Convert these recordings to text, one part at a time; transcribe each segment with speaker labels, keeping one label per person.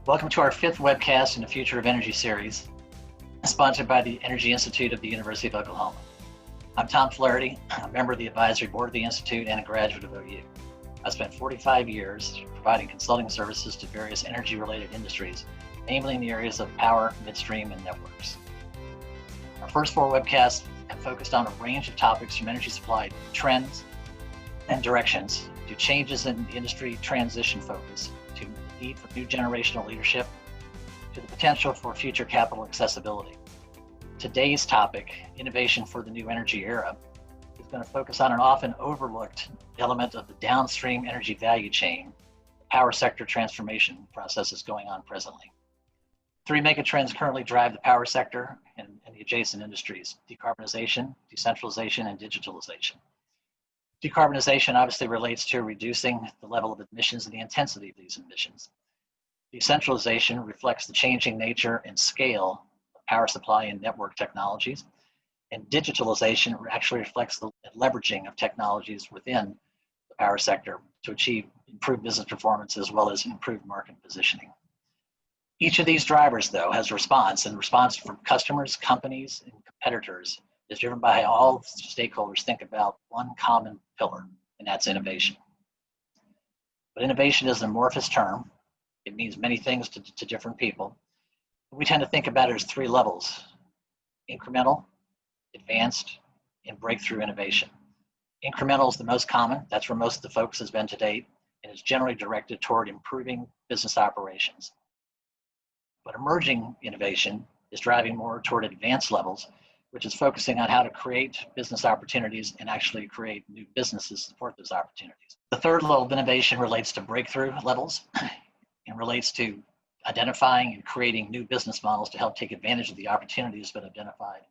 Speaker 1: Welcome to our fifth webcast in the Future of Energy series, sponsored by the Energy Institute of the University of Oklahoma. I'm Tom Flaherty, a member of the advisory board of the Institute and a graduate of OU. I spent 45 years providing consulting services to various energy-related industries, namely in the areas of power, midstream, and networks. Our first four webcasts have focused on a range of topics from energy supply trends and directions to changes in the industry transition focus, to the need for new generational leadership, to the potential for future capital accessibility. Today's topic, innovation for the new energy era, is going to focus on an often overlooked element of the downstream energy value chain, power sector transformation processes going on presently. Three megatrends currently drive the power sector and the adjacent industries: decarbonization, decentralization, and digitalization. Decarbonization obviously relates to reducing the level of emissions and the intensity of these emissions. Decentralization reflects the changing nature and scale of power supply and network technologies. And digitalization actually reflects the leveraging of technologies within the power sector to achieve improved business performance as well as improved market positioning. Each of these drivers, though, has a response, and the response from customers, companies, and competitors is driven by how all stakeholders think about one common pillar, and that's innovation. But innovation is an amorphous term. It means many things to different people. We tend to think about it as three levels: incremental, advanced, and breakthrough innovation. Incremental is the most common. That's where most of the focus has been to date, and is generally directed toward improving business operations. But emerging innovation is driving more toward advanced levels, which is focusing on how to create business opportunities and actually create new businesses to support those opportunities. The third level of innovation relates to breakthrough levels and relates to identifying and creating new business models to help take advantage of the opportunities that have been identified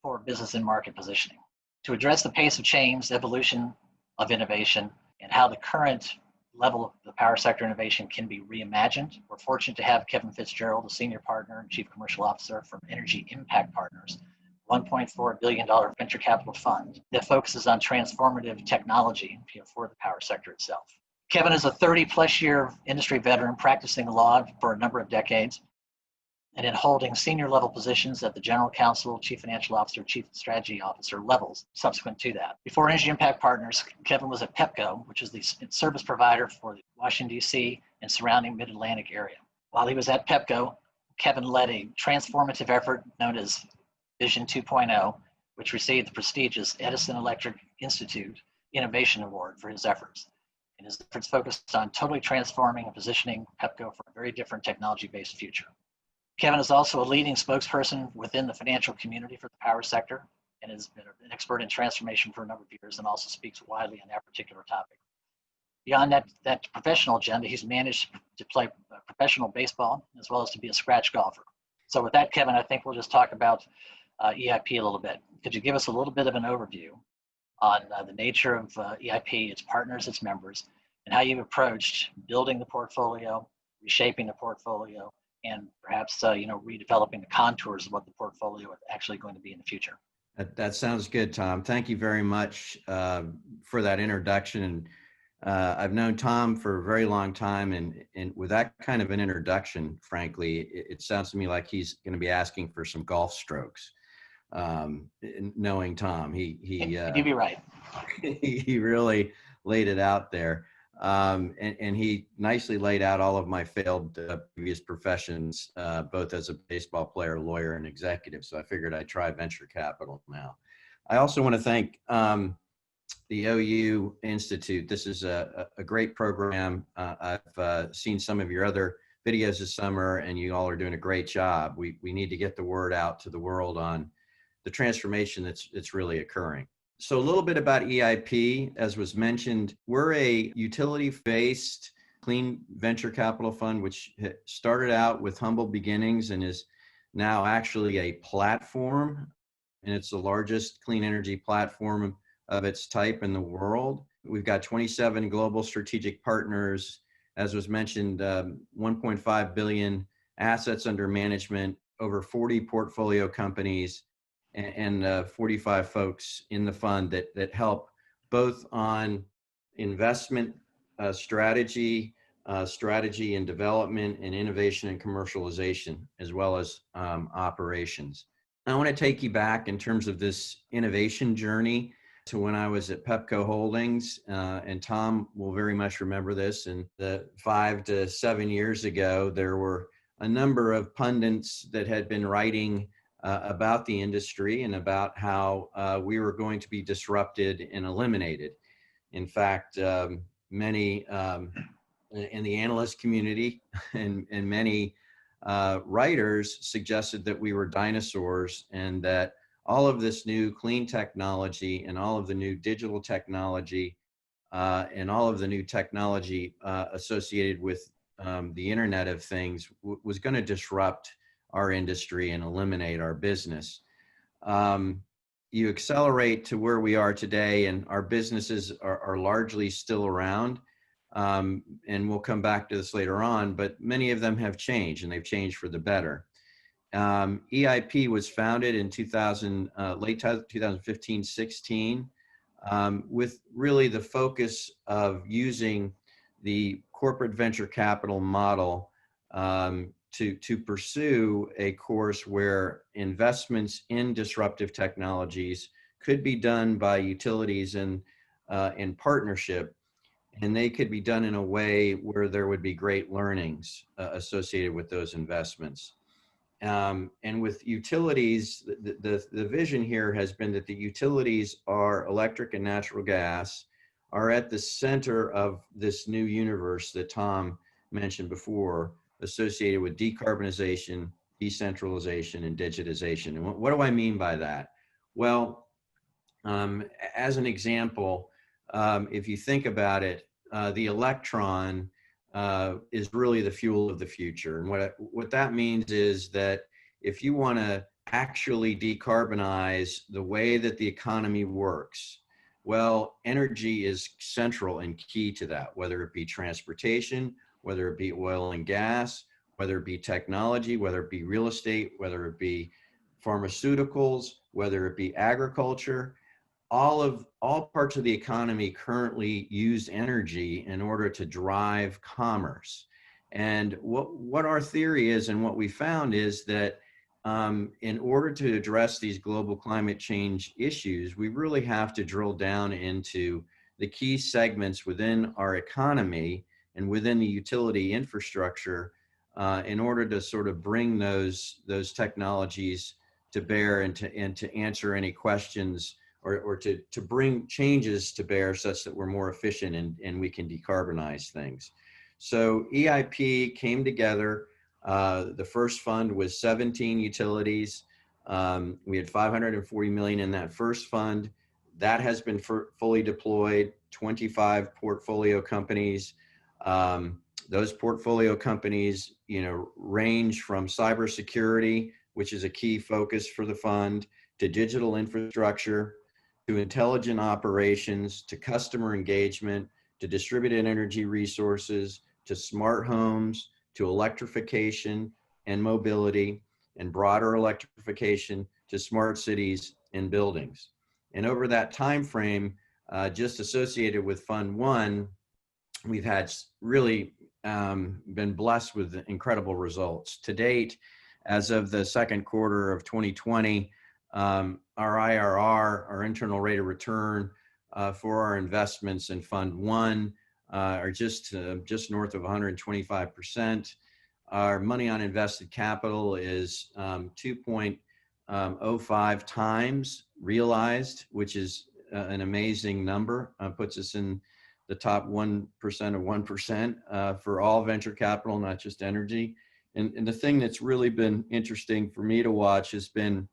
Speaker 1: for business and market positioning. To address the pace of change, evolution of innovation, and how the current level of the power sector innovation can be reimagined, we're fortunate to have Kevin Fitzgerald, a senior partner and chief commercial officer from Energy Impact Partners, $1.4 billion venture capital fund that focuses on transformative technology for the power sector itself. Kevin is a 30-plus year industry veteran practicing law for a number of decades and in holding senior level positions at the general counsel, chief financial officer, chief strategy officer levels subsequent to that. Before Energy Impact Partners, Kevin was at PEPCO, which is the service provider for the Washington, D.C. and surrounding Mid-Atlantic area. While he was at PEPCO, Kevin led a transformative effort known as Vision 2.0, which received the prestigious Edison Electric Institute Innovation Award for his efforts. And his efforts focused on totally transforming and positioning PEPCO for a very different technology-based future. Kevin is also a leading spokesperson within the financial community for the power sector and has been an expert in transformation for a number of years and also speaks widely on that particular topic. Beyond that professional agenda, he's managed to play professional baseball as well as to be a scratch golfer. So with that, Kevin, I think we'll just talk about EIP a little bit. Could you give us a little bit of an overview on the nature of EIP, its partners, its members, and how you've approached building the portfolio, reshaping the portfolio, and perhaps redeveloping the contours of what the portfolio is actually going to be in the future?
Speaker 2: That sounds good, Tom. Thank you very much for that introduction. And I've known Tom for a very long time, and with that kind of an introduction, frankly, it sounds to me like he's going to be asking for some golf strokes. Knowing Tom,
Speaker 1: you'd be right.
Speaker 2: He really laid it out there, and he nicely laid out all of my failed previous professions, both as a baseball player, lawyer, and executive. So I figured I'd try venture capital now. I also want to thank the OU Institute. This is a great program. I've seen some of your other videos this summer, and you all are doing a great job. We need to get the word out to the world on the transformation that's really occurring. So a little bit about EIP. As was mentioned, we're a utility-based clean venture capital fund, which started out with humble beginnings and is now actually a platform, and it's the largest clean energy platform of its type in the world. We've got 27 global strategic partners. As was mentioned, 1.5 billion assets under management, over 40 portfolio companies, and 45 folks in the fund that help both on investment strategy, strategy and development, and innovation and commercialization, as well as operations. I want to take you back in terms of this innovation journey to when I was at Pepco Holdings, and Tom will very much remember this. And the 5 to 7 years ago, there were a number of pundits that had been writing about the industry and about how we were going to be disrupted and eliminated. In fact, many in the analyst community and many writers suggested that we were dinosaurs, and that all of this new clean technology and all of the new digital technology and all of the new technology associated with the Internet of Things was going to disrupt our industry and eliminate our business. You accelerate to where we are today, and our businesses are largely still around. And we'll come back to this later on, but many of them have changed, and they've changed for the better. EIP was founded in late 2015-16 with really the focus of using the corporate venture capital model to pursue a course where investments in disruptive technologies could be done by utilities and in partnership, and they could be done in a way where there would be great learnings associated with those investments. And with utilities, the vision here has been that the utilities are electric and natural gas are at the center of this new universe that Tom mentioned before, associated with decarbonization, decentralization, and digitization. And what do I mean by that? Well, as an example, if you think about it, the electron is really the fuel of the future. And what that means is that if you want to actually decarbonize the way that the economy works, well, energy is central and key to that, whether it be transportation, whether it be oil and gas, whether it be technology, whether it be real estate, whether it be pharmaceuticals, whether it be agriculture. All parts of the economy currently use energy in order to drive commerce. And what our theory is, and what we found, is that in order to address these global climate change issues, we really have to drill down into the key segments within our economy and within the utility infrastructure in order to sort of bring those technologies to bear and to answer any questions, or to bring changes to bear such that we're more efficient and we can decarbonize things. So EIP came together. The first fund was 17 utilities. We had $540 million in that first fund. That has been fully deployed, 25 portfolio companies. Those portfolio companies, range from cybersecurity, which is a key focus for the fund, to digital infrastructure, to intelligent operations, to customer engagement, to distributed energy resources, to smart homes, to electrification and mobility, and broader electrification, to smart cities and buildings. And over that time frame, just associated with Fund 1, we've had really been blessed with incredible results. To date, as of the second quarter of 2020, our IRR, our internal rate of return for our investments in Fund 1 are just north of 125%. Our money on invested capital is 2.05 times realized, which is an amazing number. Puts us in the top 1% of 1% for all venture capital, not just energy. And the thing that's really been interesting for me to watch has been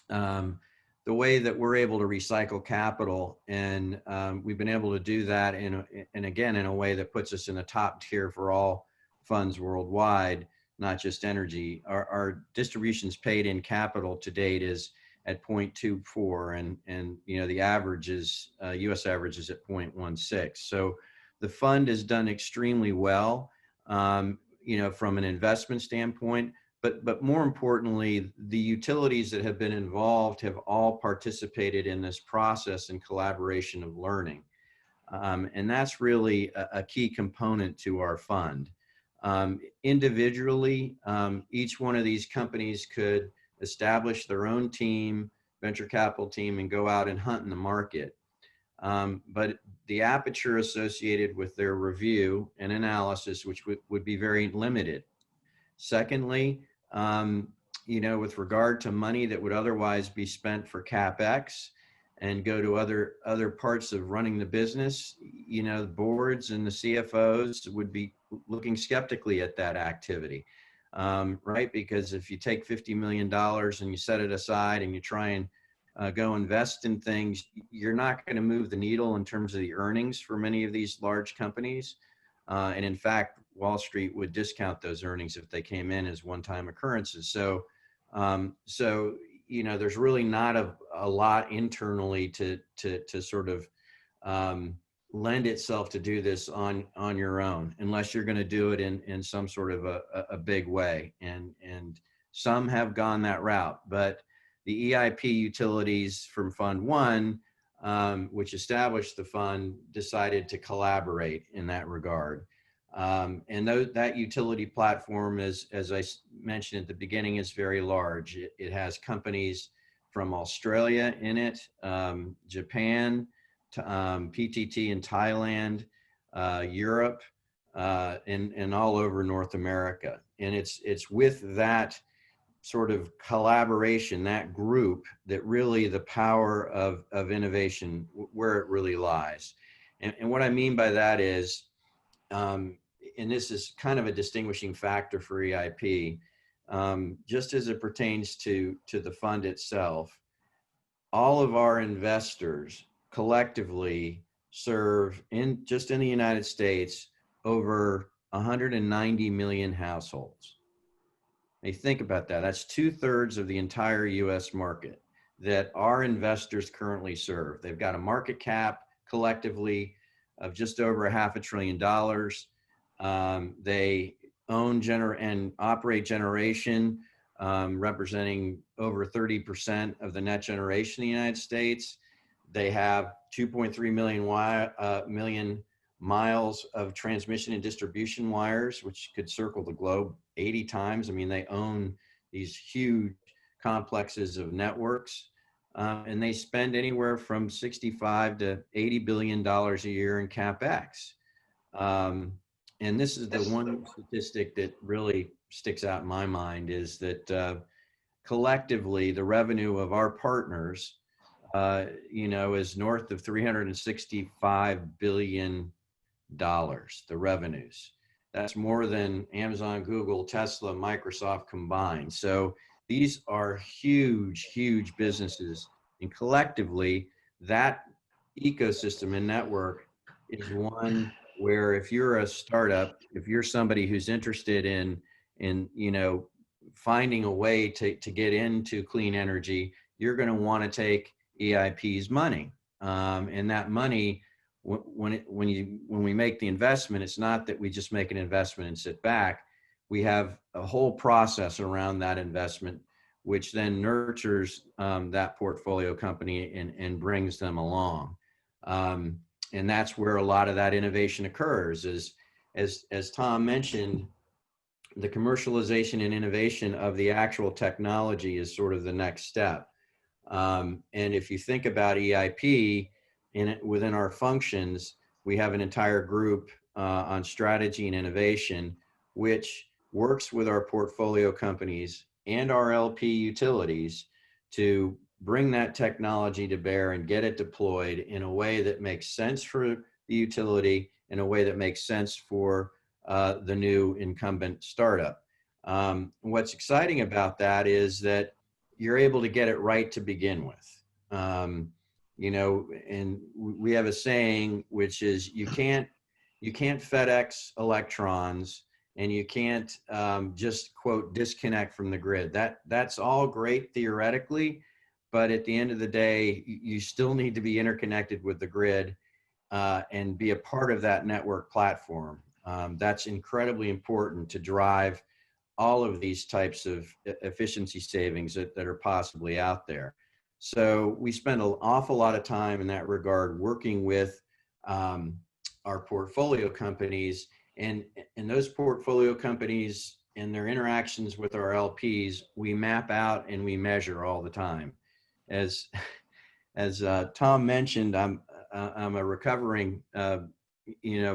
Speaker 2: the way that we're able to recycle capital, and we've been able to do that in a way that puts us in the top tier for all funds worldwide, not just energy. Our distributions paid in capital to date is at 0.24, and the average is U.S. average is at 0.16. So the fund has done extremely well, from an investment standpoint. But more importantly, the utilities that have been involved have all participated in this process and collaboration of learning. And that's really a key component to our fund. Individually, each one of these companies could establish their own team, venture capital team, and go out and hunt in the market. But the aperture associated with their review and analysis, which would be very limited. Secondly, with regard to money that would otherwise be spent for CapEx and go to other parts of running the business, the boards and the CFOs would be looking skeptically at that activity, right? Because if you take $50 million and you set it aside and you try and go invest in things, you're not going to move the needle in terms of the earnings for many of these large companies. And in fact, Wall Street would discount those earnings if they came in as one-time occurrences. So there's really not a lot internally to sort of lend itself to do this on your own, unless you're going to do it in some sort of a big way. And some have gone that route, but the EIP utilities from Fund One, which established the fund, decided to collaborate in that regard. And that utility platform, as I mentioned at the beginning, is very large. It has companies from Australia in it, Japan, PTT in Thailand, Europe, and all over North America. And it's with that sort of collaboration, that group, that really the power of innovation, where it really lies. And what I mean by that is, and this is kind of a distinguishing factor for EIP, just as it pertains to the fund itself, all of our investors collectively serve just in the United States over 190 million households. Now, think about that. That's 2/3 of the entire US market that our investors currently serve. They've got a market cap collectively of just over $500 billion. They own and operate generation, representing over 30% of the net generation in the United States. They have 2.3 million miles of transmission and distribution wires, which could circle the globe 80 times. I mean, they own these huge complexes of networks, and they spend anywhere from $65 to $80 billion a year in CapEx. And this is the one statistic that really sticks out in my mind, is that collectively the revenue of our partners, is north of $365 billion, the revenues. That's more than Amazon, Google, Tesla, Microsoft combined. So these are huge, huge businesses. And collectively, that ecosystem and network is one where if you're a startup, if you're somebody who's interested in finding a way to get into clean energy, you're going to want to take EIP's money. And that money, when we make the investment, it's not that we just make an investment and sit back. We have a whole process around that investment, which then nurtures that portfolio company and brings them along. And that's where a lot of that innovation occurs. As Tom mentioned, the commercialization and innovation of the actual technology is sort of the next step. And if you think about EIP, within our functions, we have an entire group on strategy and innovation, which works with our portfolio companies and our LP utilities to bring that technology to bear and get it deployed in a way that makes sense for the utility, in a way that makes sense for the new incumbent startup. What's exciting about that is that you're able to get it right to begin with. And we have a saying, which is you can't FedEx electrons, and you can't just, quote, disconnect from the grid. That's all great theoretically, but at the end of the day, you still need to be interconnected with the grid and be a part of that network platform. That's incredibly important to drive all of these types of efficiency savings that are possibly out there. So we spend an awful lot of time in that regard working with our portfolio companies, and those portfolio companies and their interactions with our LPs, we map out and we measure all the time. As Tom mentioned, I'm a recovering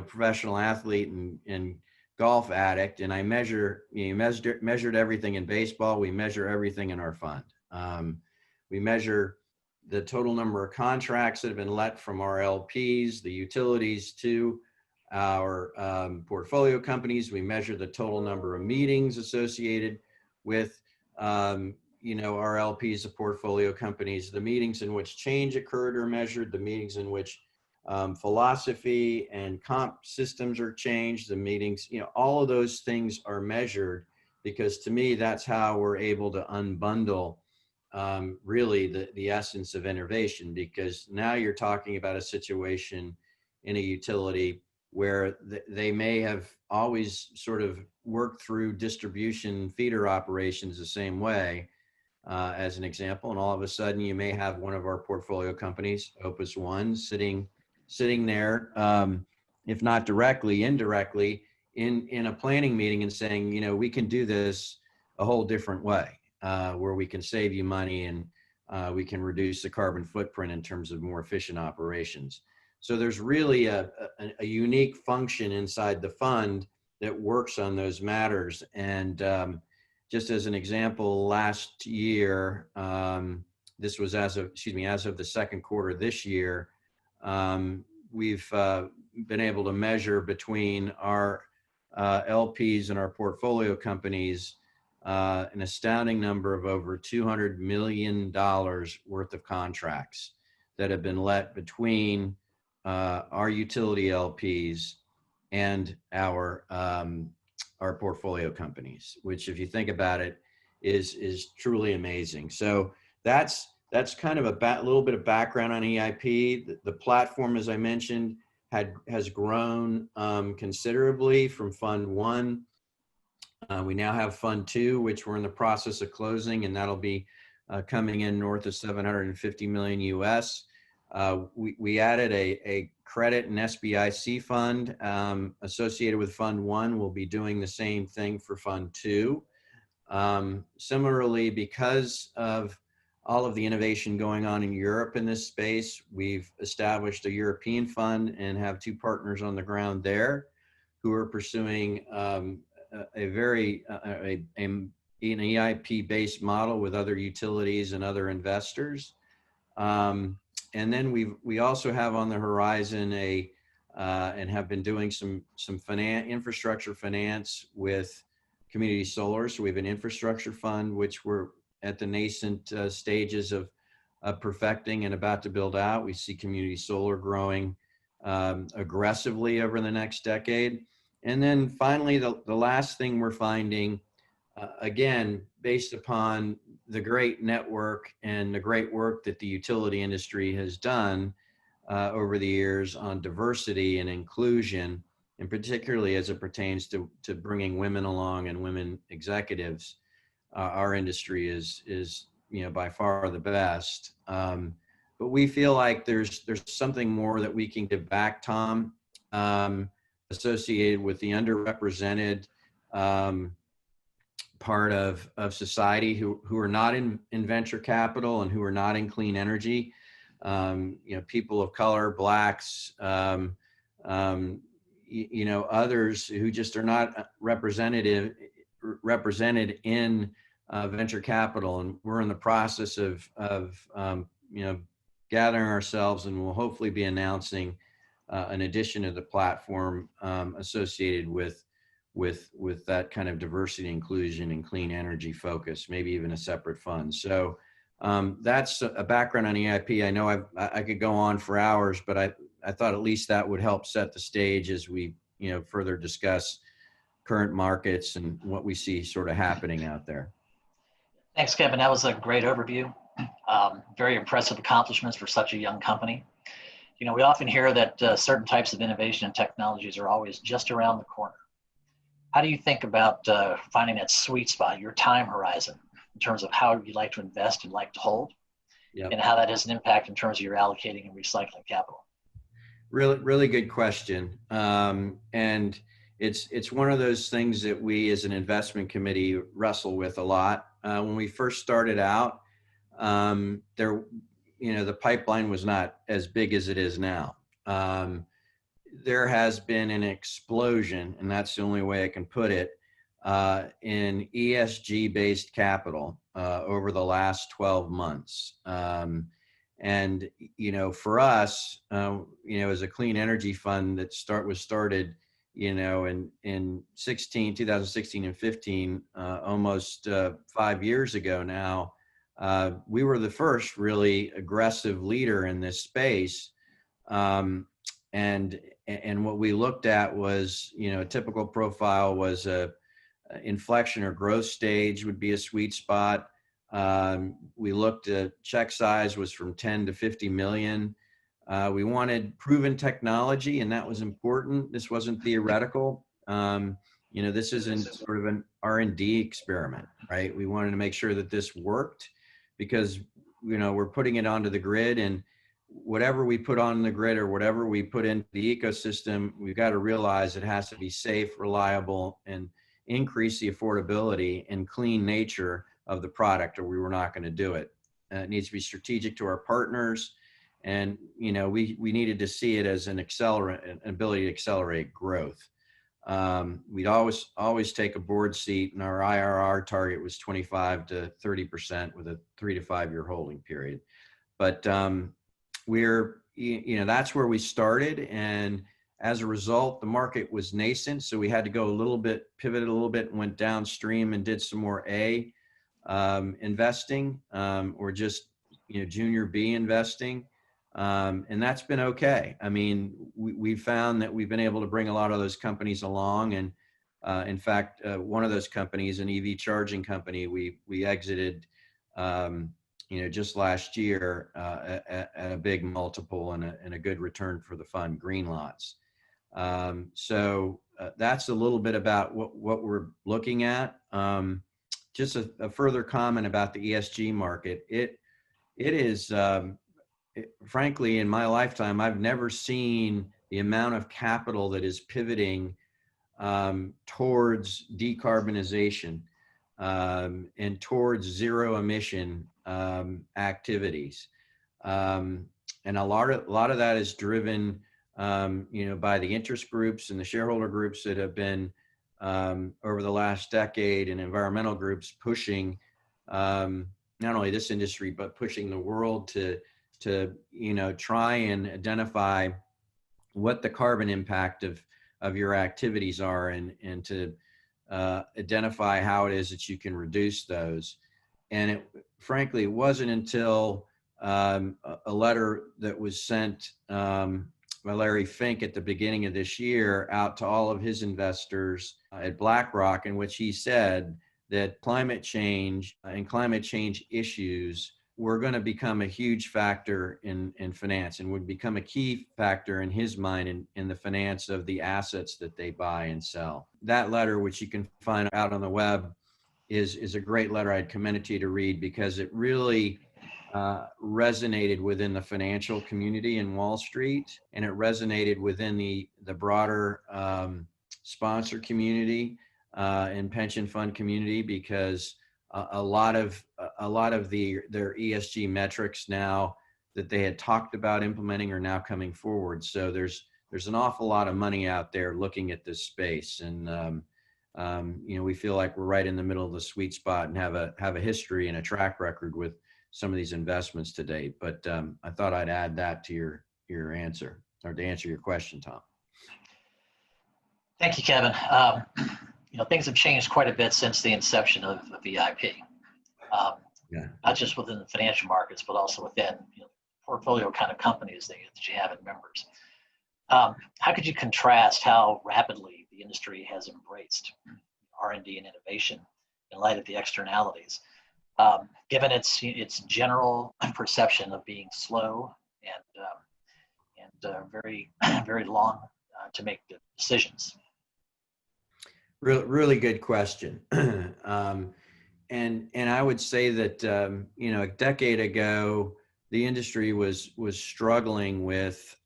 Speaker 2: professional athlete and golf addict, and I measured everything in baseball. We measure everything in our fund. We measure the total number of contracts that have been let from our LPs, the utilities to our portfolio companies. We measure the total number of meetings associated with our LPs, the portfolio companies, the meetings in which change occurred are measured, the meetings in which philosophy and comp systems are changed, the meetings, all of those things are measured, because to me, that's how we're able to unbundle really the essence of innovation, because now you're talking about a situation in a utility where they may have always sort of worked through distribution feeder operations the same way, as an example, and all of a sudden you may have one of our portfolio companies, Opus One, sitting there, if not directly, indirectly, in a planning meeting and saying, we can do this a whole different way, where we can save you money and we can reduce the carbon footprint in terms of more efficient operations. So there's really a unique function inside the fund that works on those matters. And just as an example, last year, this was as of the second quarter this year, we've been able to measure between our LPs and our portfolio companies an astounding number of over $200 million worth of contracts that have been let between our utility LPs and our portfolio companies, which, if you think about it, is truly amazing. So that's kind of a little bit of background on EIP. The platform, as I mentioned, has grown considerably from Fund 1. We now have Fund 2, which we're in the process of closing, and that'll be coming in north of 750 million US. We added a credit and SBIC fund associated with Fund 1. We'll be doing the same thing for Fund 2. Similarly, because of all of the innovation going on in Europe in this space, we've established a European fund and have two partners on the ground there who are pursuing an EIP-based model with other utilities and other investors. And then we also have on the horizon and have been doing some infrastructure finance with community solar. So we have an infrastructure fund, which we're at the nascent stages of perfecting and about to build out. We see community solar growing aggressively over the next decade. And then finally, the last thing we're finding, again, based upon the great network and the great work that the utility industry has done over the years on diversity and inclusion, and particularly as it pertains to bringing women along and women executives, our industry is by far the best. But we feel like there's something more that we can give back, Tom, associated with the underrepresented part of society who are not in venture capital and who are not in clean energy. People of color, Blacks, others who just are not represented in venture capital. And we're in the process of gathering ourselves, and we'll hopefully be announcing an addition to the platform associated with that kind of diversity, inclusion, and clean energy focus, maybe even a separate fund. So that's a background on EIP. I know I could go on for hours, but I thought at least that would help set the stage as we further discuss current markets and what we see sort of happening out there.
Speaker 1: Thanks, Kevin. That was a great overview. Very impressive accomplishments for such a young company. We often hear that certain types of innovation and technologies are always just around the corner. How do you think about finding that sweet spot, your time horizon, in terms of how you like to invest and like to hold, and how that has an impact in terms of your allocating and recycling capital?
Speaker 2: Really good question. And it's one of those things that we as an investment committee wrestle with a lot. When we first started out, there, the pipeline was not as big as it is now. There has been an explosion, and that's the only way I can put it, in ESG-based capital over the last 12 months. And for us, as a clean energy fund that was started, in 2016 and 15, almost 5 years ago now, we were the first really aggressive leader in this space. And what we looked at was, a typical profile was a inflection or growth stage would be a sweet spot. We looked at check size was from 10 to 50 million. We wanted proven technology, and that was important. This wasn't theoretical. This isn't sort of an R&D experiment, right? We wanted to make sure that this worked because, we're putting it onto the grid, and whatever we put on the grid or whatever we put into the ecosystem, we've got to realize it has to be safe, reliable, and increase the affordability and clean nature of the product, or we were not going to do it. It needs to be strategic to our partners. And, we needed to see it as an accelerant, an ability to accelerate growth. We'd always take a board seat, and our IRR target was 25 to 30% with a 3 to 5 year holding period. But that's where we started. And as a result, the market was nascent. So we had to go pivot a little bit and went downstream and did some more investing, or just, junior B investing. And that's been okay. I mean, we found that we've been able to bring a lot of those companies along. And in fact, one of those companies, an EV charging company, we exited, just last year at a big multiple and a good return for the fund, Greenlots. So that's a little bit about what we're looking at. Just a further comment about the ESG market. It is, frankly, in my lifetime, I've never seen the amount of capital that is pivoting towards decarbonization and towards zero emission activities. And a lot of that is driven, by the interest groups and the shareholder groups that have been over the last decade, and environmental groups pushing not only this industry, but pushing the world to try and identify what the carbon impact of your activities are, and to identify how it is that you can reduce those. And frankly, it wasn't until a letter that was sent by Larry Fink at the beginning of this year out to all of his investors at BlackRock, in which he said that climate change and climate change issues were going to become a huge factor in finance, and would become a key factor in his mind in the finance of the assets that they buy and sell. That letter, which you can find out on the web, is a great letter. I'd commend it to you to read, because it really resonated within the financial community in Wall Street, and it resonated within the broader sponsor community and pension fund community, because a lot of their ESG metrics now that they had talked about implementing are now coming forward. So there's an awful lot of money out there looking at this space, and we feel like we're right in the middle of the sweet spot, and have a history and a track record with some of these investments to date. But I thought I'd add that to your answer, or to answer your question, Tom.
Speaker 1: Thank you, Kevin. Things have changed quite a bit since the inception of VIP. Not just within the financial markets, but also within portfolio kind of companies that you have in members. How could you contrast how rapidly the industry has embraced R&D and innovation in light of the externalities, given its general perception of being slow and very very long to make the decisions?
Speaker 2: Really good question. And I would say that a decade ago, the industry was struggling with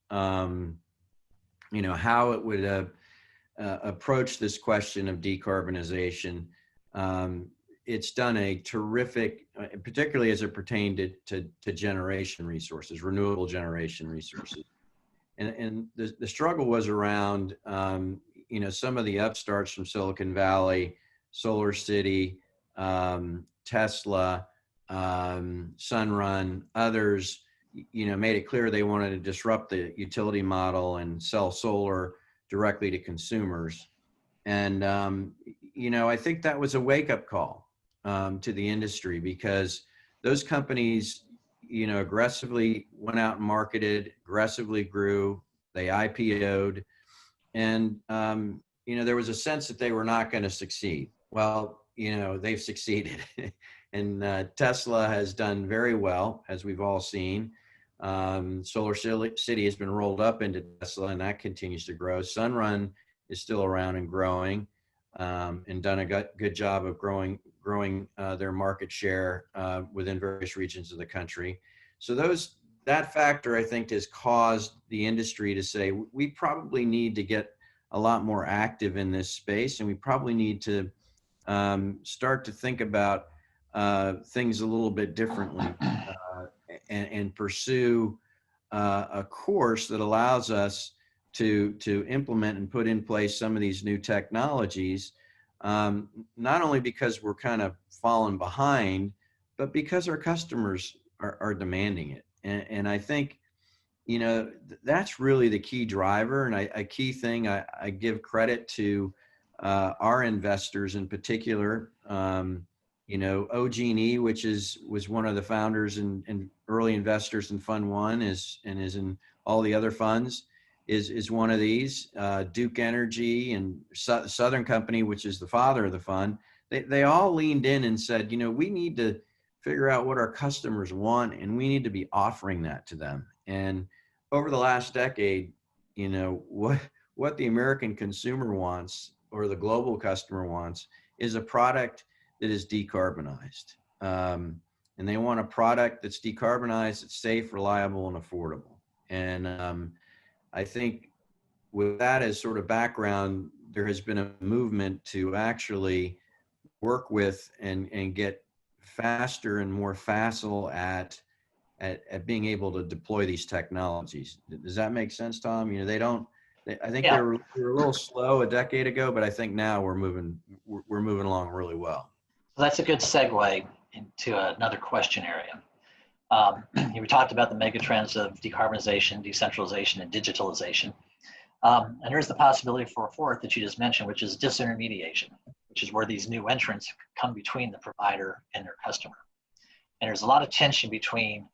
Speaker 2: how it would approach this question of decarbonization. It's done a terrific, particularly as it pertained to generation resources, renewable generation resources. And the struggle was around, some of the upstarts from Silicon Valley, Solar City, Tesla, Sunrun, others, made it clear they wanted to disrupt the utility model and sell solar directly to consumers. And, I think that was a wake-up call to the industry, because those companies, aggressively went out and marketed, aggressively grew, they IPO'd, and, there was a sense that they were not going to succeed. Well, they've succeeded. And Tesla has done very well, as we've all seen. Solar City has been rolled up into Tesla, and that continues to grow. Sunrun is still around and growing, and done a good job of growing their market share within various regions of the country. So that factor, I think, has caused the industry to say, we probably need to get a lot more active in this space, and we probably need to start to think about things a little bit differently, and pursue a course that allows us to implement and put in place some of these new technologies, not only because we're kind of falling behind, but because our customers are demanding it. And I think, that's really the key driver. And a key thing, I give credit to our investors in particular. OG&E, which was one of the founders and early investors in Fund One, is in all the other funds, is one of these. Duke Energy and Southern Company, which is the father of the fund, they all leaned in and said, we need to figure out what our customers want, and we need to be offering that to them. And over the last decade, what the American consumer wants, or the global customer wants, is a product that is decarbonized. And they want a product that's decarbonized, that's safe, reliable, and affordable. And I think with that as sort of background, there has been a movement to actually work with and get faster and more facile at being able to deploy these technologies. Does that make sense, Tom? I think they were a little slow a decade ago, but I think now we're moving along really well.
Speaker 1: So that's a good segue into another question area. We talked about the megatrends of decarbonization, decentralization, and digitalization. And there's the possibility for a fourth that you just mentioned, which is disintermediation, which is where these new entrants come between the provider and their customer. And there's a lot of tension between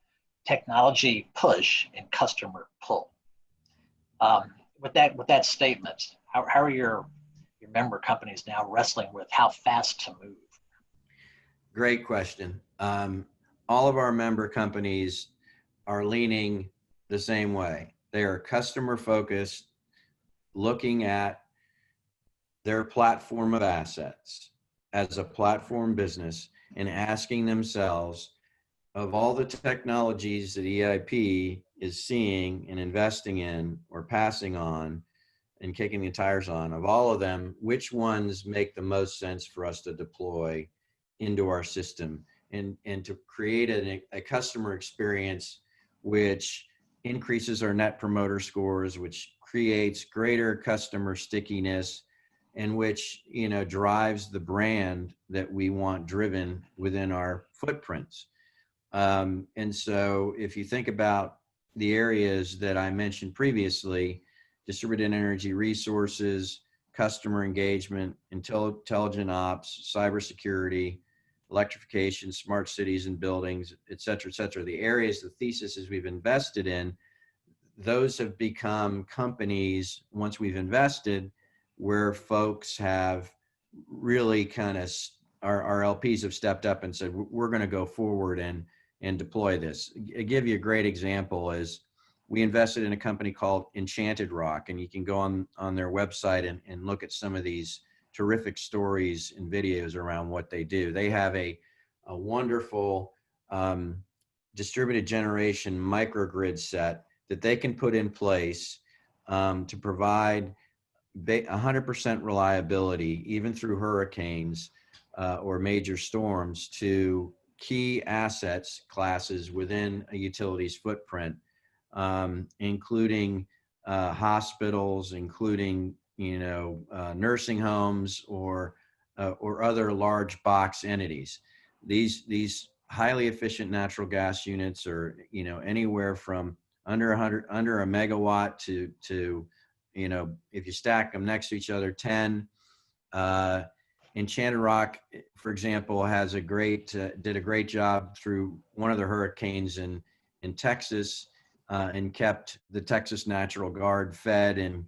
Speaker 1: technology push and customer pull. With that statement, how are your member companies now wrestling with how fast to move?
Speaker 2: Great question. All of our member companies are leaning the same way. They are customer focused, looking at their platform of assets as a platform business, and asking themselves, of all the technologies that EIP is seeing and investing in or passing on and kicking the tires on, of all of them, which ones make the most sense for us to deploy into our system, and to create a customer experience which increases our net promoter scores, which creates greater customer stickiness, and which drives the brand that we want driven within our footprints. And so if you think about the areas that I mentioned previously, distributed energy resources, customer engagement, intelligent ops, cybersecurity, electrification, smart cities and buildings, et cetera, the areas, the theses we've invested in, those have become companies, once we've invested, where folks have really our LPs have stepped up and said, we're going to go forward and deploy this. I'll give you a great example is we invested in a company called Enchanted Rock, and you can go on their website and look at some of these terrific stories and videos around what they do. They have a wonderful distributed generation microgrid set that they can put in place to provide 100% reliability, even through hurricanes or major storms, to key assets classes within a utility's footprint, including hospitals, including nursing homes or other large box entities. These highly efficient natural gas units are anywhere from under a megawatt to if you stack them next to each other, 10. Enchanted Rock, for example, has did a great job through one of the hurricanes in Texas, and kept the Texas National Guard fed and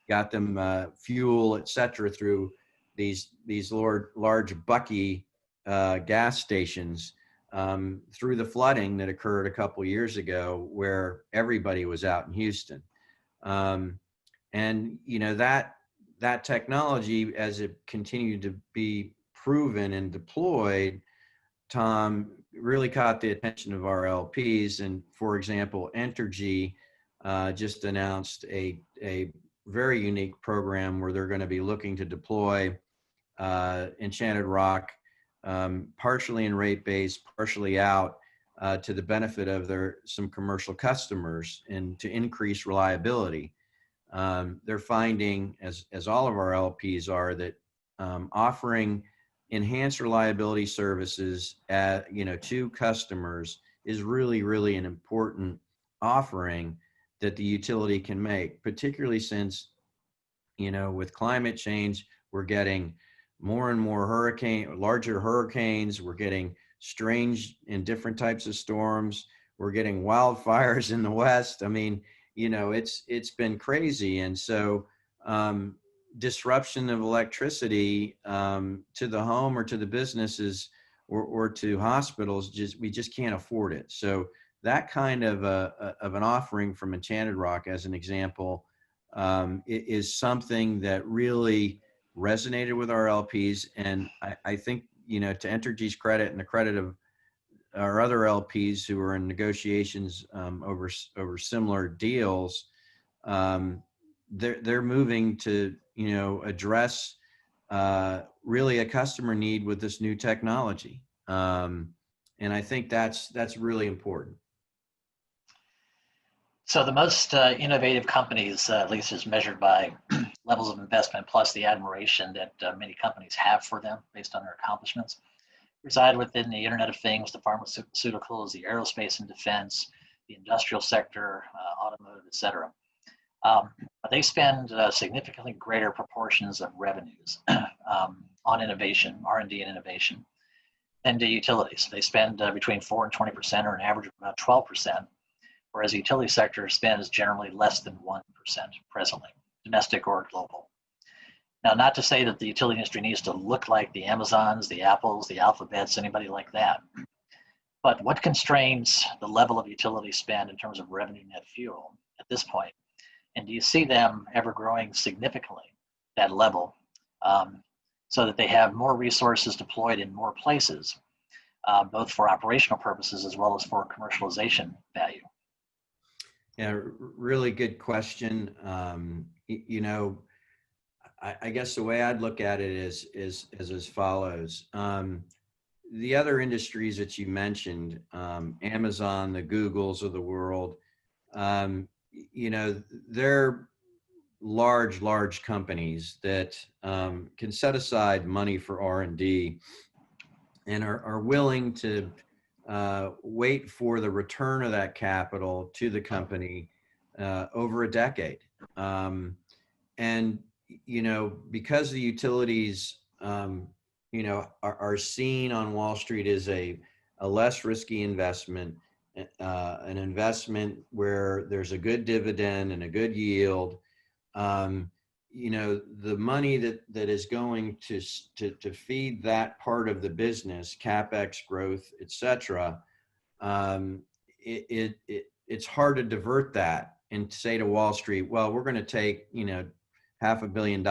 Speaker 2: got them fuel, et cetera, through these large Bucky gas stations, through the flooding that occurred a couple years ago, where everybody was out in Houston. And that technology, as it continued to be proven and deployed, Tom, really caught the attention of our LPs. And for example, Entergy just announced a very unique program where they're going to be looking to deploy Enchanted Rock, partially in rate base, partially out, to the benefit of some commercial customers and to increase reliability. They're finding, as all of our LPs are, that offering enhanced reliability services to customers is really an important offering that the utility can make, particularly since with climate change, we're getting more and more larger hurricanes, we're getting strange and different types of storms, we're getting wildfires in the West. I mean, it's been crazy. And so disruption of electricity to the home or to the businesses or to hospitals, we just can't afford it. So that kind of an offering from Enchanted Rock, as an example, is something that really resonated with our LPs. And I think, to Entergy's credit and the credit of our other LPs who are in negotiations over similar deals, they're moving to address really a customer need with this new technology, and I think that's really important.
Speaker 1: So the most innovative companies, at least as measured by levels of investment plus the admiration that many companies have for them based on their accomplishments, reside within the Internet of Things, the pharmaceuticals, the aerospace and defense, the industrial sector, automotive, et cetera. They spend significantly greater proportions of revenues on innovation, R&D and innovation, than do utilities. They spend between 4 and 20%, or an average of about 12%, whereas the utility sector spends generally less than 1% presently, domestic or global. Now, not to say that the utility industry needs to look like the Amazons, the Apples, the Alphabets, anybody like that. But what constrains the level of utility spend in terms of revenue net fuel at this point? And do you see them ever growing significantly, that level, so that they have more resources deployed in more places, both for operational purposes as well as for commercialization value?
Speaker 2: Yeah, really good question. I guess the way I'd look at it is as follows. The other industries that you mentioned, Amazon, the Googles of the world, they're large companies that can set aside money for R&D and are willing to wait for the return of that capital to the company over a decade. And because the utilities, are seen on Wall Street as a less risky investment, an investment where there's a good dividend and a good yield, the money that is going to feed that part of the business, CapEx growth, et cetera, it's hard to divert that and say to Wall Street, well, we're going to take, $500 million,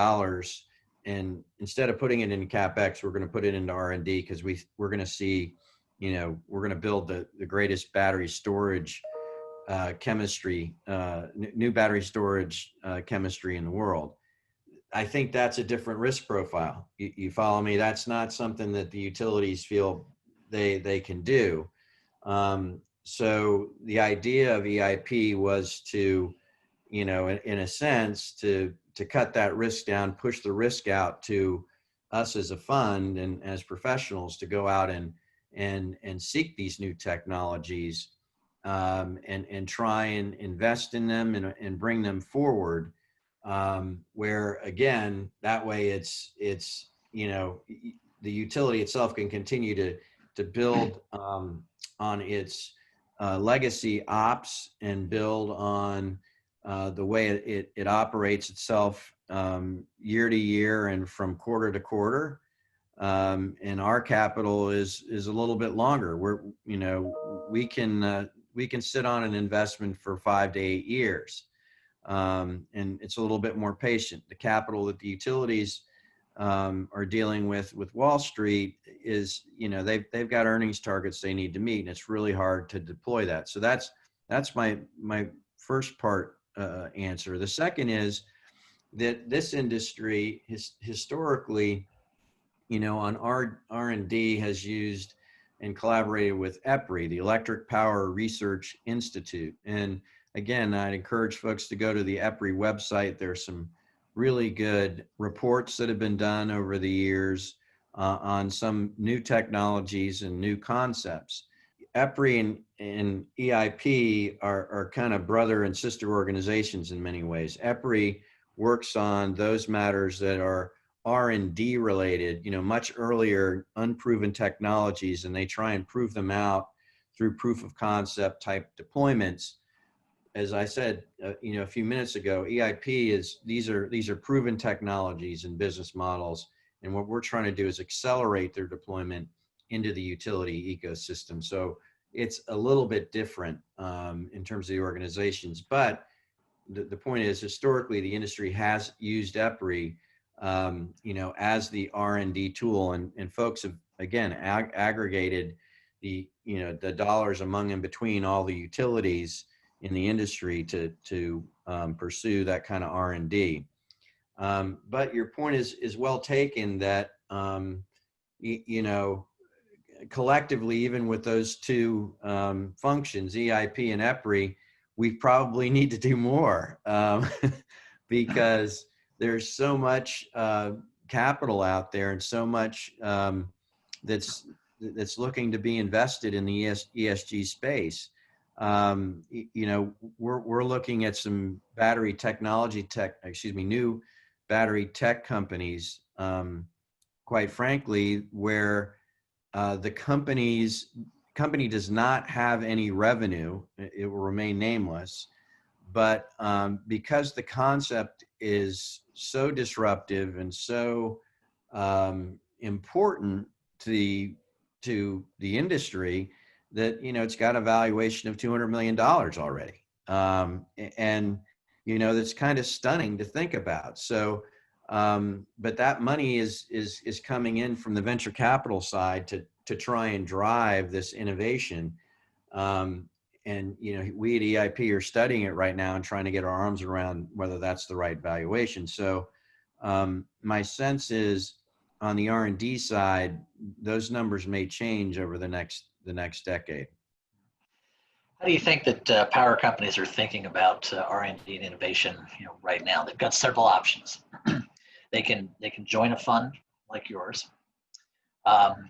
Speaker 2: and instead of putting it in CapEx, we're going to put it into R&D because we're going to see, we're going to build the greatest battery storage chemistry, new battery storage chemistry in the world. I think that's a different risk profile. You follow me? That's not something that the utilities feel they can do. So the idea of EIP was to, in a sense, to cut that risk down, push the risk out to us as a fund and as professionals to go out and seek these new technologies, and try and invest in them and bring them forward. Where again, that way it's the utility itself can continue to build on its legacy ops and build on the way it operates itself year to year and from quarter to quarter. And our capital is a little bit longer. We can sit on an investment for 5 to 8 years. And it's a little bit more patient. The capital that the utilities are dealing with Wall Street is, they've got earnings targets they need to meet, and it's really hard to deploy that. So that's my first part answer. The second is that this industry historically, on R&D has used and collaborated with EPRI, the Electric Power Research Institute. And again, I'd encourage folks to go to the EPRI website. There's some really good reports that have been done over the years on some new technologies and new concepts. EPRI and EIP are kind of brother and sister organizations in many ways. EPRI works on those matters that are R&D related, much earlier unproven technologies, and they try and prove them out through proof of concept type deployments. As I said, a few minutes ago, EIP these are proven technologies and business models, and what we're trying to do is accelerate their deployment into the utility ecosystem. So it's a little bit different in terms of the organizations, but the point is, historically, the industry has used EPRI, as the R&D tool, and folks have again aggregated the dollars among and between all the utilities in the industry to pursue that kind of R&D. But your point is well taken that collectively, even with those two functions, EIP and EPRI, we probably need to do more because there's so much capital out there and so much that's looking to be invested in the ESG space. We're looking at some new battery tech companies, quite frankly, where the company does not have any revenue. It will remain nameless, but because the concept is so disruptive and so important to the industry, that it's got a valuation of $200 million already, and that's kind of stunning to think about. So, but that money is coming in from the venture capital side to try and drive this innovation. And we at EIP are studying it right now and trying to get our arms around whether that's the right valuation. So, my sense is on the R&D side, those numbers may change over the next decade.
Speaker 1: How do you think that power companies are thinking about R&D and innovation? Right now, they've got several options. They can join a fund like yours.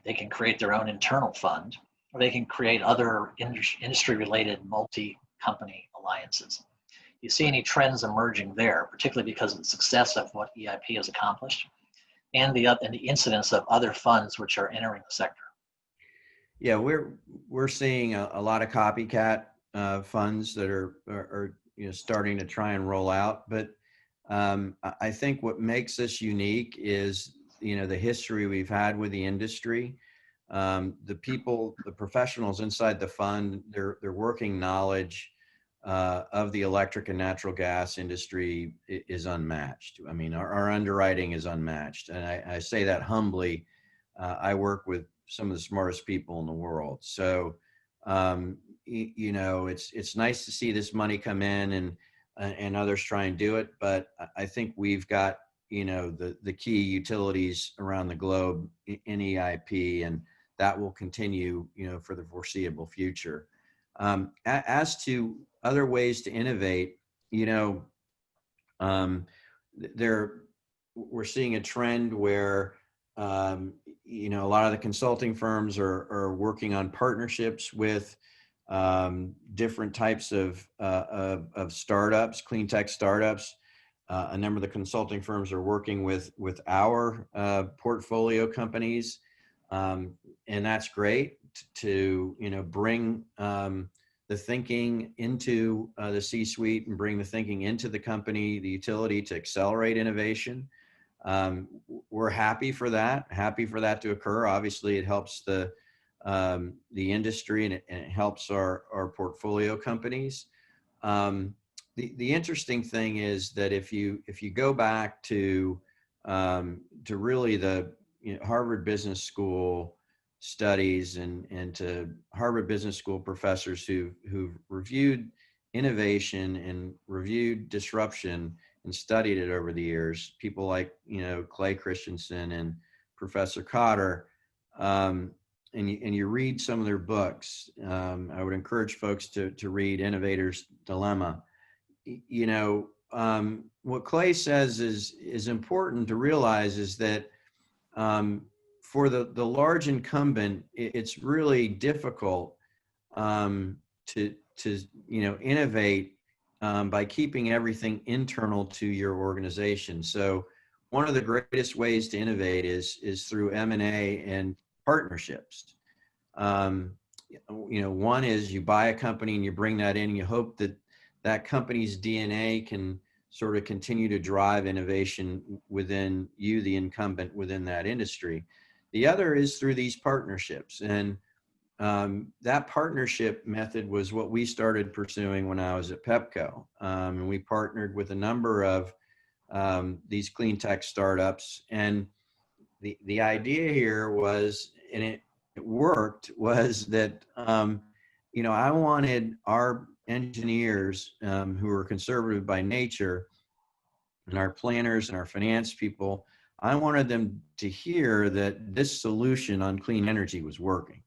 Speaker 1: They can create their own internal fund, or they can create other industry-related multi-company alliances. Do you see any trends emerging there, particularly because of the success of what EIP has accomplished, and the incidence of other funds which are entering the sector?
Speaker 2: Yeah, we're seeing a lot of copycat funds that are starting to try and roll out. But I think what makes us unique is the history we've had with the industry, the professionals inside the fund, their working knowledge of the electric and natural gas industry is unmatched. I mean, our underwriting is unmatched, and I say that humbly. I work with some of the smartest people in the world. So It's nice to see this money come in and others try and do it, but I think we've got the key utilities around the globe in EIP, and that will continue for the foreseeable future. As to other ways to innovate, we're seeing a trend where a lot of the consulting firms are working on partnerships with different types of startups, clean tech startups. A number of the consulting firms are working with our portfolio companies, and that's great to bring the thinking into the C-suite and bring the thinking into the company, the utility, to accelerate innovation. We're happy for that to occur. Obviously, it helps the industry, and it helps our portfolio companies. The interesting thing is that if you go back to really the Harvard Business School studies and to Harvard Business School professors who've reviewed innovation and reviewed disruption and studied it over the years, people like Clay Christensen and Professor Cotter, and you read some of their books. I would encourage folks to read Innovator's Dilemma. What Clay says is important to realize is that for the large incumbent, it's really difficult to innovate by keeping everything internal to your organization. So one of the greatest ways to innovate is through M&A and partnerships. One is you buy a company and you bring that in, and you hope that company's DNA can sort of continue to drive innovation within you, the incumbent within that industry. The other is through these partnerships. And that partnership method was what we started pursuing when I was at Pepco. And we partnered with a number of these clean tech startups. And the idea here was, and it worked, was that, I wanted our engineers who are conservative by nature, and our planners and our finance people, I wanted them to hear that this solution on clean energy was working.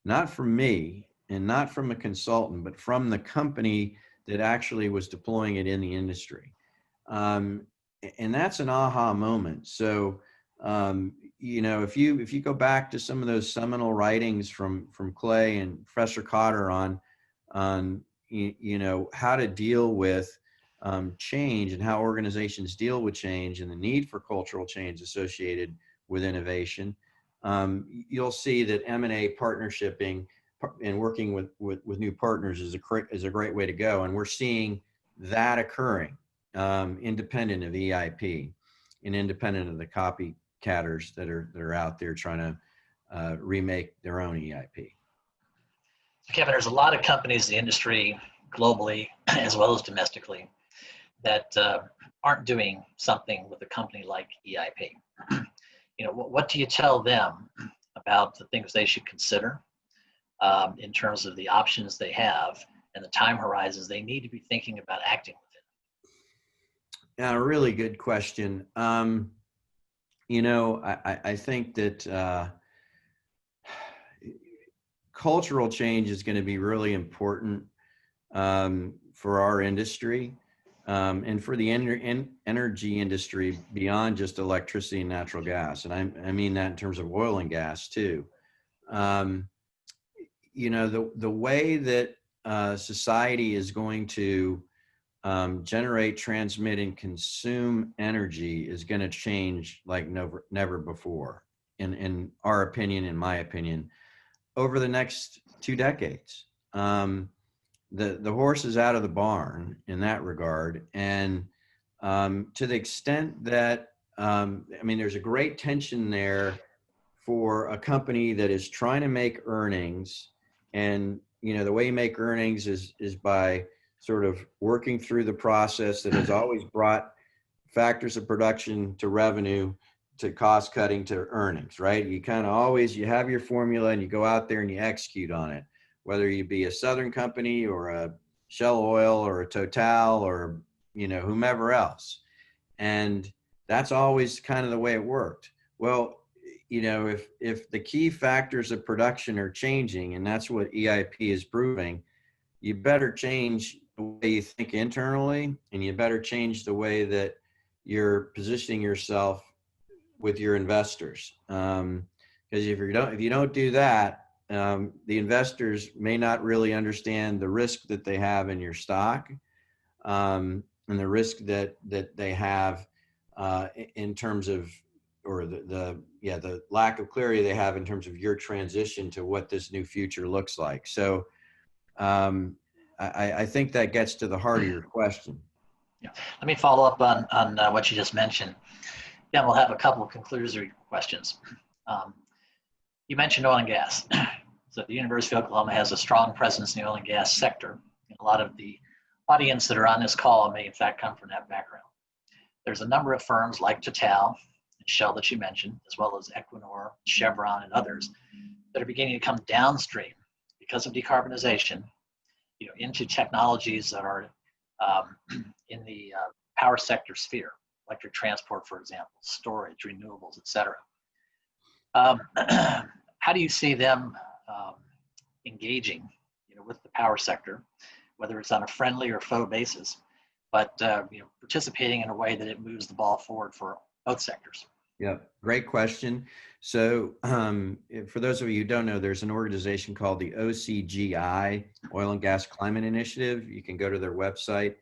Speaker 2: Not from me and not from a consultant, but from the company that actually was deploying it in the industry. And that's an aha moment. So, if you go back to some of those seminal writings from Clay and Professor Cotter on how to deal with change and how organizations deal with change and the need for cultural change associated with innovation, you'll see that M&A partnershiping and working with new partners is a great way to go. And we're seeing that occurring independent of EIP and independent of the copycatters that are out there trying to remake their own EIP.
Speaker 1: Kevin, there's a lot of companies in the industry globally as well as domestically that aren't doing something with a company like EIP. What do you tell them about the things they should consider in terms of the options they have and the time horizons they need to be thinking about acting within?
Speaker 2: Yeah, a really good question. I think that cultural change is going to be really important for our industry and for the energy industry beyond just electricity and natural gas. And I mean that in terms of oil and gas too. The way that society is going to generate, transmit, and consume energy is going to change like never before, in our opinion, in my opinion, over the next 2 decades. The horse is out of the barn in that regard. And to the extent that, there's a great tension there for a company that is trying to make earnings. And, the way you make earnings is by sort of working through the process that has always brought factors of production to revenue, to cost cutting, to earnings, right? You kind of always, you have your formula and you go out there and you execute on it. whether you be a Southern company or a Shell Oil or a Total or, whomever else. And that's always kind of the way it worked. Well, if the key factors of production are changing, and that's what EIP is proving, you better change the way you think internally, and you better change the way that you're positioning yourself with your investors. Because if you don't do that, the investors may not really understand the risk that they have in your stock, and the risk that they have in terms of, or the lack of clarity they have in terms of your transition to what this new future looks like. So I think that gets to the heart of your question.
Speaker 1: Yeah. Let me follow up on what you just mentioned. Yeah, we'll have a couple of conclusory questions. You mentioned oil and gas. So the University of Oklahoma has a strong presence in the oil and gas sector. And a lot of the audience that are on this call may in fact come from that background. There's a number of firms like Total and Shell that you mentioned, as well as Equinor, Chevron, and others that are beginning to come downstream because of decarbonization, into technologies that are in the power sector sphere, electric transport, for example, storage, renewables, et cetera. How do you see them engaging, with the power sector, whether it's on a friendly or foe basis, but participating in a way that it moves the ball forward for both sectors?
Speaker 2: Yeah, great question. So for those of you who don't know, there's an organization called the OCGI, Oil and Gas Climate Initiative. You can go to their website.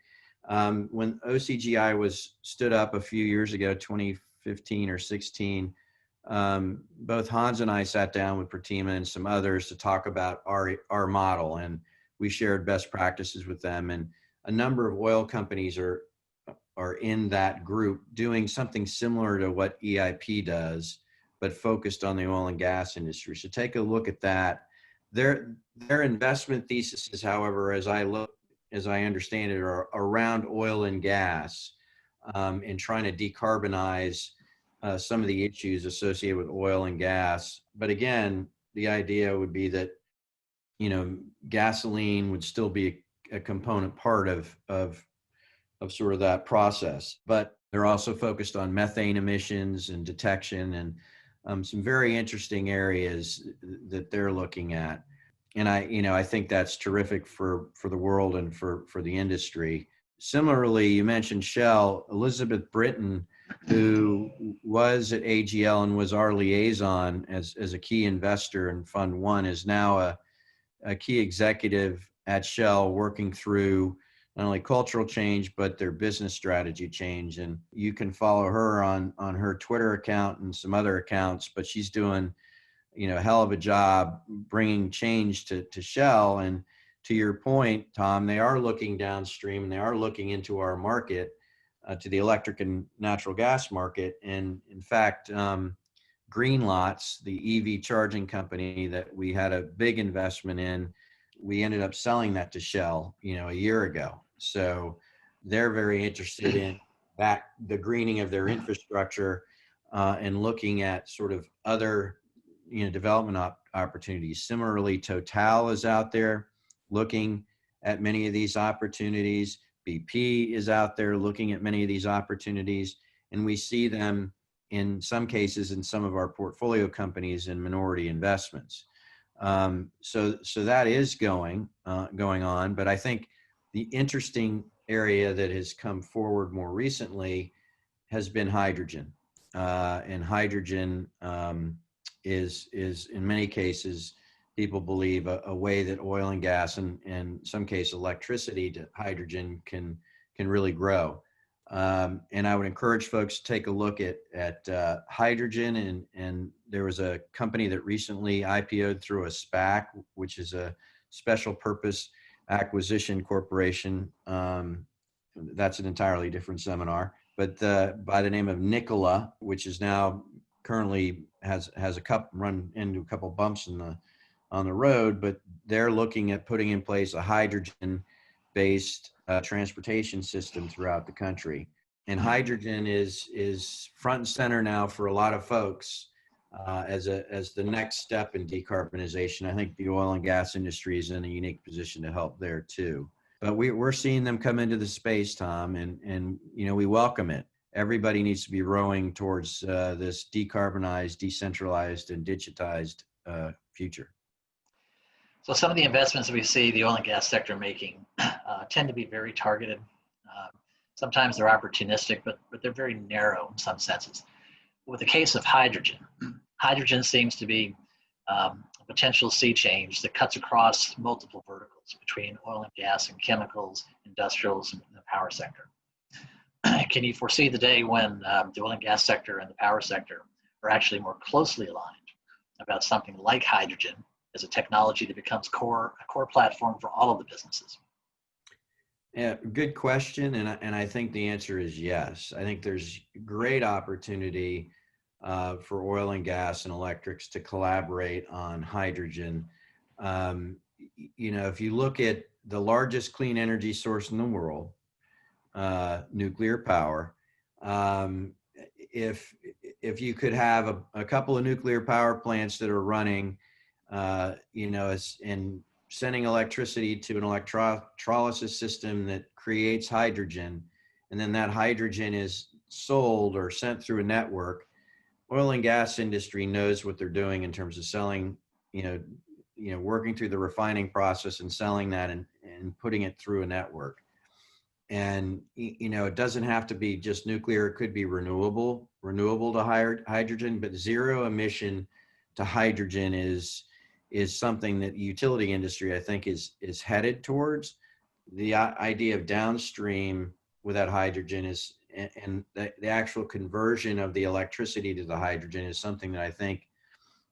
Speaker 2: When OCGI was stood up a few years ago, 2015 or 16, both Hans and I sat down with Pratima and some others to talk about our model, and we shared best practices with them. And a number of oil companies are in that group doing something similar to what EIP does, but focused on the oil and gas industry. So take a look at that. Their investment thesis, however, as I understand it, are around oil and gas, and trying to decarbonize some of the issues associated with oil and gas. But again, the idea would be that, gasoline would still be a component part of sort of that process. But they're also focused on methane emissions and detection and some very interesting areas that they're looking at. And I think that's terrific for the world and for the industry. Similarly, you mentioned Shell. Elizabeth Britton, who was at AGL and was our liaison as a key investor in Fund One, is now a key executive at Shell, working through not only cultural change, but their business strategy change. And you can follow her on her Twitter account and some other accounts, but she's doing, a hell of a job bringing change to Shell. And to your point, Tom, they are looking downstream and they are looking into our market, to the electric and natural gas market. And in fact, Greenlots, the EV charging company that we had a big investment in, we ended up selling that to Shell, a year ago. So they're very interested in that, the greening of their infrastructure, and looking at sort of other, development opportunities. Similarly, Total is out there looking at many of these opportunities. BP is out there looking at many of these opportunities, and we see them in some cases in some of our portfolio companies in minority investments. So that is going on. But I think the interesting area that has come forward more recently has been hydrogen. And hydrogen is in many cases, people believe a way that oil and gas and in some case electricity to hydrogen can really grow. And I would encourage folks to take a look at hydrogen. And there was a company that recently IPO'd through a SPAC, which is a special purpose acquisition corporation. That's an entirely different seminar. But by the name of Nikola, which is now currently has run into a couple bumps on the road, but they're looking at putting in place a hydrogen-based transportation system throughout the country. And hydrogen is front and center now for a lot of folks. as the next step in decarbonization. I think the oil and gas industry is in a unique position to help there too. But we're seeing them come into the space, Tom, and we welcome it. Everybody needs to be rowing towards this decarbonized, decentralized, and digitized future.
Speaker 1: So some of the investments that we see the oil and gas sector making tend to be very targeted. Sometimes they're opportunistic, but they're very narrow in some senses. With the case of hydrogen, hydrogen seems to be a potential sea change that cuts across multiple verticals between oil and gas and chemicals, industrials, and the power sector. Can you foresee the day when the oil and gas sector and the power sector are actually more closely aligned about something like hydrogen as a technology that becomes a core platform for all of the businesses?
Speaker 2: Yeah, good question, and I think the answer is yes. I think there's great opportunity for oil and gas and electrics to collaborate on hydrogen. If you look at the largest clean energy source in the world, nuclear power, if you could have a couple of nuclear power plants that are running, and sending electricity to an electrolysis system that creates hydrogen, and then that hydrogen is sold or sent through a network, oil and gas industry knows what they're doing in terms of selling, working through the refining process and selling that and putting it through a network. And, it doesn't have to be just nuclear. It could be renewable to hydrogen, but zero emission to hydrogen is something that the utility industry, I think, is headed towards. The idea of downstream with that hydrogen is, and the actual conversion of the electricity to the hydrogen is something that I think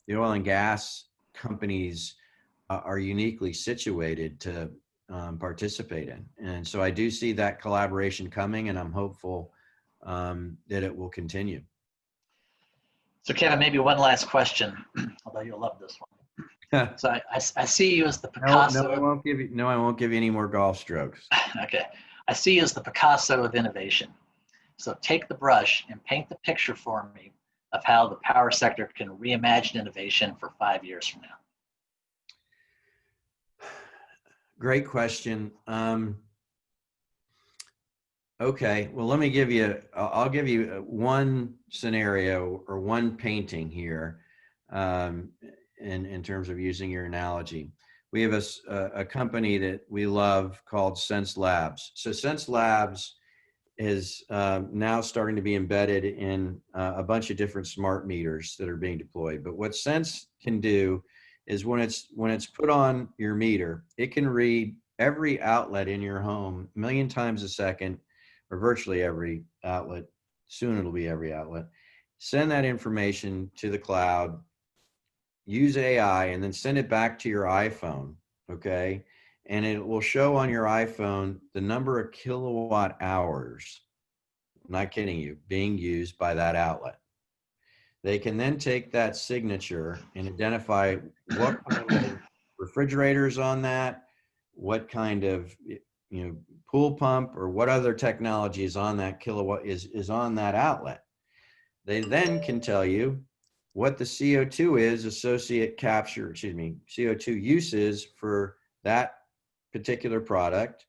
Speaker 2: the oil and gas companies are uniquely situated to participate in. And so I do see that collaboration coming, and I'm hopeful that it will continue.
Speaker 1: So Kevin, maybe one last question, although you'll love this one. So I see you as the Picasso.
Speaker 2: No, I won't give you any more golf strokes.
Speaker 1: Okay. I see you as the Picasso of innovation. So take the brush and paint the picture for me of how the power sector can reimagine innovation for 5 years from now.
Speaker 2: Great question. Okay, well, I'll give you one scenario or one painting here. In terms of using your analogy, we have a company that we love called Sense Labs. So Sense Labs is now starting to be embedded in a bunch of different smart meters that are being deployed. But what Sense can do is when it's put on your meter, it can read every outlet in your home 1 million times a second, or virtually every outlet. Soon it'll be every outlet. Send that information to the cloud, use AI, and then send it back to your iPhone, okay? And it will show on your iPhone the number of kilowatt hours, I'm not kidding you, being used by that outlet. They can then take that signature and identify what kind of refrigerators on that, what kind of pool pump or what other technology is on that kilowatt is on that outlet. They then can tell you what the CO2 is CO2 uses for that particular product,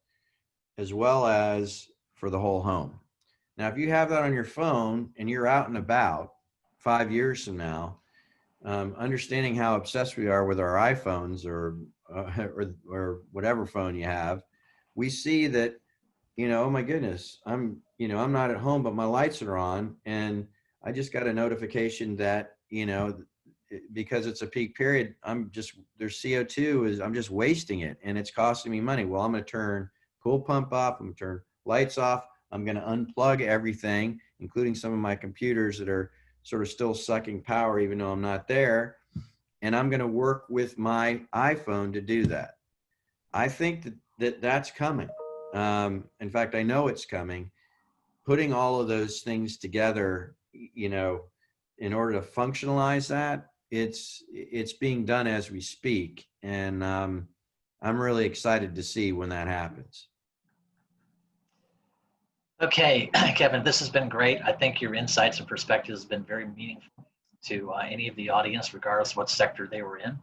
Speaker 2: as well as for the whole home. Now, if you have that on your phone and you're out and about 5 years from now, understanding how obsessed we are with our iPhones or whatever phone you have, we see that, oh my goodness, I'm not at home, but my lights are on, and I just got a notification that, because it's a peak period, there's CO2 I'm just wasting it and it's costing me money. Well, I'm going to turn pool pump off. I'm going to turn lights off. I'm going to unplug everything, including some of my computers that are sort of still sucking power, even though I'm not there. And I'm going to work with my iPhone to do that. I think that's coming. In fact, I know it's coming. Putting all of those things together, in order to functionalize that, it's being done as we speak. And I'm really excited to see when that happens.
Speaker 1: Okay, Kevin, this has been great. I think your insights and perspectives have been very meaningful. to any of the audience, regardless of what sector they were in.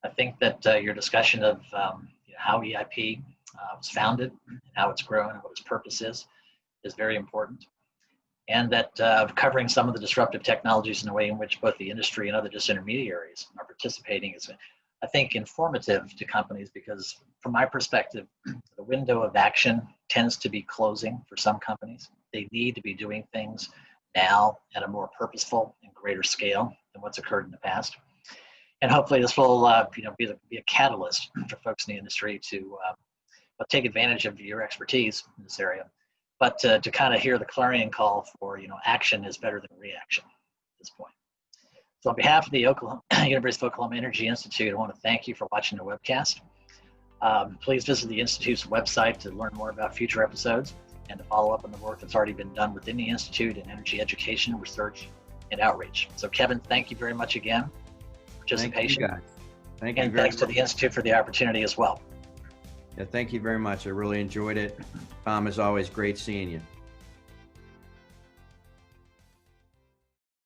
Speaker 1: I think that your discussion of how EIP was founded, and how it's grown, and what its purpose is very important. And that covering some of the disruptive technologies in a way in which both the industry and other disintermediaries are participating is, I think, informative to companies, because from my perspective, the window of action tends to be closing for some companies. They need to be doing things now at a more purposeful and greater scale than what's occurred in the past. And hopefully this will be a catalyst for folks in the industry to take advantage of your expertise in this area, but to kind of hear the clarion call for, action is better than reaction at this point. So on behalf of the University of Oklahoma Energy Institute, I want to thank you for watching the webcast. Please visit the Institute's website to learn more about future episodes and to follow up on the work that's already been done within the Institute in energy education, research, and outreach. So Kevin, thank you very much again for participation.
Speaker 2: Thank you, guys. Thank you
Speaker 1: and
Speaker 2: very
Speaker 1: thanks
Speaker 2: much.
Speaker 1: to the Institute for the opportunity as well.
Speaker 2: Yeah, thank you very much. I really enjoyed it. Tom, as always, great seeing you.